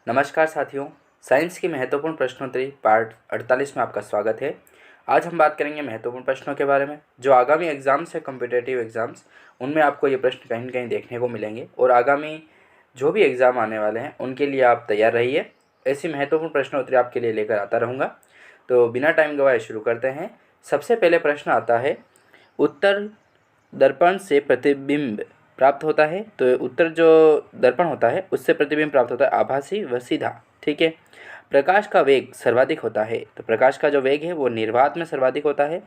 नमस्कार साथियों, साइंस की महत्वपूर्ण प्रश्नोत्तरी पार्ट 48 में आपका स्वागत है। आज हम बात करेंगे महत्वपूर्ण प्रश्नों के बारे में जो आगामी एग्ज़ाम्स है, कॉम्पिटिटिव एग्ज़ाम्स, उनमें आपको ये प्रश्न कहीं न कहीं देखने को मिलेंगे और आगामी जो भी एग्ज़ाम आने वाले हैं उनके लिए आप तैयार रहिए। ऐसी महत्वपूर्ण प्रश्नोत्तरी आपके लिए लेकर आता रहूँगा। तो बिना टाइम गवाए शुरू करते हैं। सबसे पहले प्रश्न आता है, उत्तर दर्पण से प्रतिबिंब प्राप्त होता है। तो उत्तर जो दर्पण होता है उससे प्रतिबिंब प्राप्त होता है आभासी व सीधा। ठीक है। प्रकाश का वेग सर्वाधिक होता है। तो प्रकाश का जो वेग है वो निर्वात में सर्वाधिक होता है।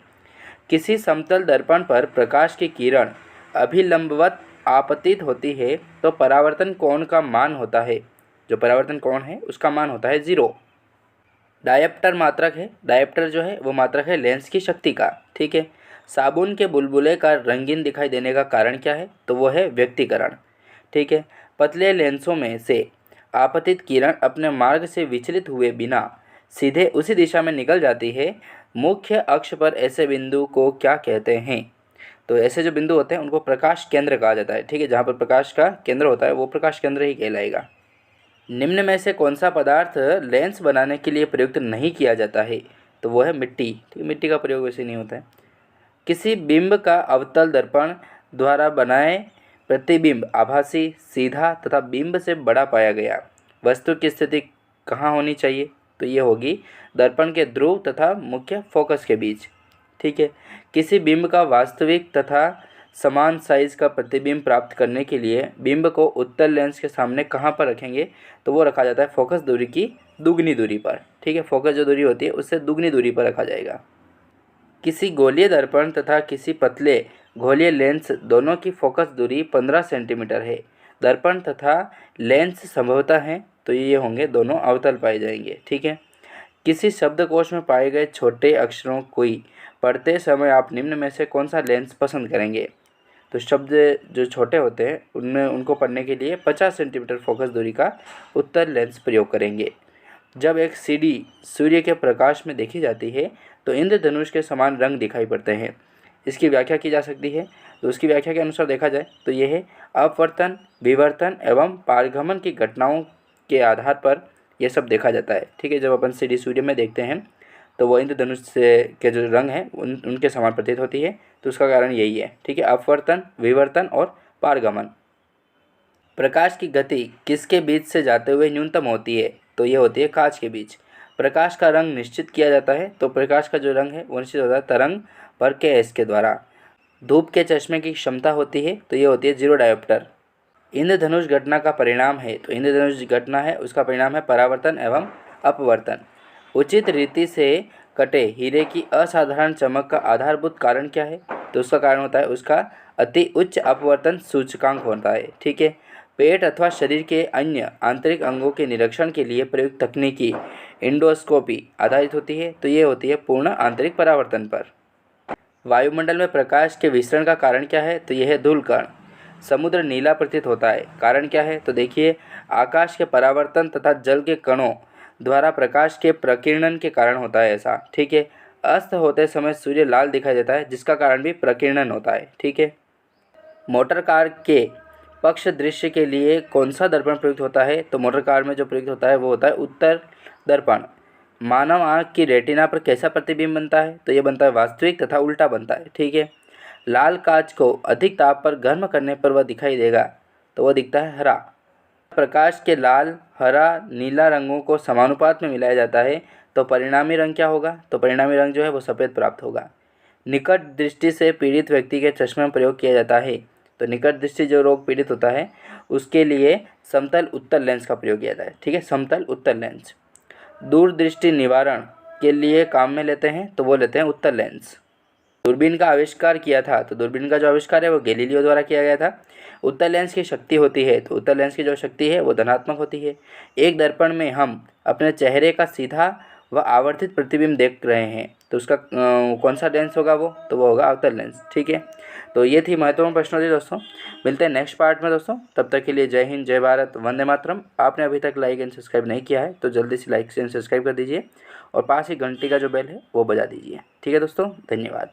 किसी समतल दर्पण पर प्रकाश की किरण अभिलंबवत आपतित होती है तो परावर्तन कोण का मान होता है, जो परावर्तन कोण है उसका मान होता है 0। डायप्टर मात्रक है। डायप्टर जो है वो मात्रक है लेंस की शक्ति का। ठीक है। साबुन के बुलबुले का रंगीन दिखाई देने का कारण क्या है? तो वो है व्यक्तीकरण। ठीक है। पतले लेंसों में से आपतित किरण अपने मार्ग से विचलित हुए बिना सीधे उसी दिशा में निकल जाती है। मुख्य अक्ष पर ऐसे बिंदु को क्या कहते हैं? तो ऐसे जो बिंदु होते हैं उनको प्रकाश केंद्र कहा जाता है। ठीक है। जहाँ पर प्रकाश का केंद्र होता है वो प्रकाश केंद्र ही कहलाएगा। निम्न में से कौन सा पदार्थ लेंस बनाने के लिए प्रयुक्त नहीं किया जाता है? तो वो है मिट्टी। ठीक है। मिट्टी का प्रयोग वैसे नहीं होता है। किसी बिंब का अवतल दर्पण द्वारा बनाए प्रतिबिंब आभासी, सीधा तथा बिंब से बड़ा पाया गया वस्तु की स्थिति कहाँ होनी चाहिए? तो ये होगी दर्पण के ध्रुव तथा मुख्य फोकस के बीच। ठीक है। किसी बिंब का वास्तविक तथा समान साइज का प्रतिबिंब प्राप्त करने के लिए बिंब को उत्तल लेंस के सामने कहाँ पर रखेंगे? तो वो रखा जाता है फोकस दूरी की दुगनी दूरी पर। ठीक है। फोकस जो दूरी होती है उससे दुगनी दूरी पर रखा जाएगा। किसी गोलीय दर्पण तथा किसी पतले गोलीय लेंस दोनों की फोकस दूरी 15 सेंटीमीटर है। दर्पण तथा लेंस संभवतः हैं तो ये होंगे दोनों अवतल पाए जाएंगे। ठीक है। किसी शब्दकोश में पाए गए छोटे अक्षरों को पढ़ते समय आप निम्न में से कौन सा लेंस पसंद करेंगे? तो शब्द जो छोटे होते हैं उनमें उनको पढ़ने के लिए 50 सेंटीमीटर फोकस दूरी का उत्तल लेंस प्रयोग करेंगे। जब एक सीढ़ी सूर्य के प्रकाश में देखी जाती है तो इंद्रधनुष के समान रंग दिखाई पड़ते हैं। इसकी व्याख्या की जा सकती है। तो उसकी व्याख्या के अनुसार देखा जाए तो यह है अपवर्तन, विवर्तन एवं पारगमन की घटनाओं के आधार पर यह सब देखा जाता है। ठीक है। जब अपन सीढ़ी सूर्य में देखते हैं तो वो इंद्रधनुष से के जो रंग हैं उनके समान प्रतीत होती है। तो उसका कारण यही है। ठीक है। अपवर्तन, विवर्तन और पारगमन। प्रकाश की गति किसके बीच से जाते हुए न्यूनतम होती है? तो ये होती है कांच के बीच। प्रकाश का रंग निश्चित किया जाता है। तो प्रकाश का जो रंग है वो निश्चित होता है तरंग पर के एस के द्वारा। धूप के चश्मे की क्षमता होती है तो ये होती है 0 डायोप्टर। इंद्रधनुष घटना का परिणाम है। तो इंद्रधनुष घटना है उसका परिणाम है परावर्तन एवं अपवर्तन। उचित रीति से कटे हीरे की असाधारण चमक का आधारभूत कारण क्या है? तो उसका कारण होता है उसका अति उच्च अपवर्तन सूचकांक होता है। ठीक है। पेट अथवा शरीर के अन्य आंतरिक अंगों के निरीक्षण के लिए प्रयुक्त तकनीकी इंडोस्कोपी आधारित होती है। तो ये होती है पूर्ण आंतरिक परावर्तन पर। वायुमंडल में प्रकाश के विसरण का कारण क्या है? तो यह है धूलकण। समुद्र नीला प्रतीत होता है, कारण क्या है? तो देखिए आकाश के परावर्तन तथा जल के कणों द्वारा प्रकाश के प्रकीर्णन के कारण होता है ऐसा। ठीक है। अस्त होते समय सूर्य लाल दिखाई देता है जिसका कारण भी प्रकीर्णन होता है। ठीक है। मोटर कार के पक्ष दृश्य के लिए कौन सा दर्पण प्रयुक्त होता है? तो मोटर कार में जो प्रयुक्त होता है वो होता है उत्तर दर्पण। मानव आँख की रेटिना पर कैसा प्रतिबिंब बनता है? तो ये बनता है वास्तविक तथा उल्टा बनता है। ठीक है। लाल कांच को अधिक ताप पर गर्म करने पर वह दिखाई देगा तो वह दिखता है हरा। प्रकाश के लाल, हरा, नीला रंगों को समानुपात में मिलाया जाता है तो परिणामी रंग क्या होगा? तो परिणामी रंग जो है वो सफ़ेद प्राप्त होगा। निकट दृष्टि से पीड़ित व्यक्ति के चश्मे में प्रयोग किया जाता है। तो निकट दृष्टि जो रोग पीड़ित होता है उसके लिए समतल उत्तल लेंस का प्रयोग किया जाता है। ठीक है। समतल उत्तल लेंस। दूरदृष्टि निवारण के लिए काम में लेते हैं तो वो लेते हैं उत्तल लेंस। दूरबीन का आविष्कार किया था। तो दूरबीन का जो आविष्कार है वो गैलीलियो द्वारा किया गया था। उत्तल लेंस की शक्ति होती है। तो उत्तल लेंस की जो शक्ति है वो धनात्मक होती है। एक दर्पण में हम अपने चेहरे का सीधा व आवर्तित प्रतिबिंब देख रहे हैं तो उसका कौन सा लेंस होगा? तो वो होगा अवतल लेंस। ठीक है। तो ये थी महत्वपूर्ण प्रश्नों थी दोस्तों। मिलते हैं नेक्स्ट पार्ट में दोस्तों। तब तक के लिए जय हिंद, जय भारत, वंदे मातरम। आपने अभी तक लाइक एंड सब्सक्राइब नहीं किया है तो जल्दी से लाइक एंड सब्सक्राइब कर दीजिए और पास ही घंटी का जो बेल है वो बजा दीजिए। ठीक है दोस्तों, धन्यवाद।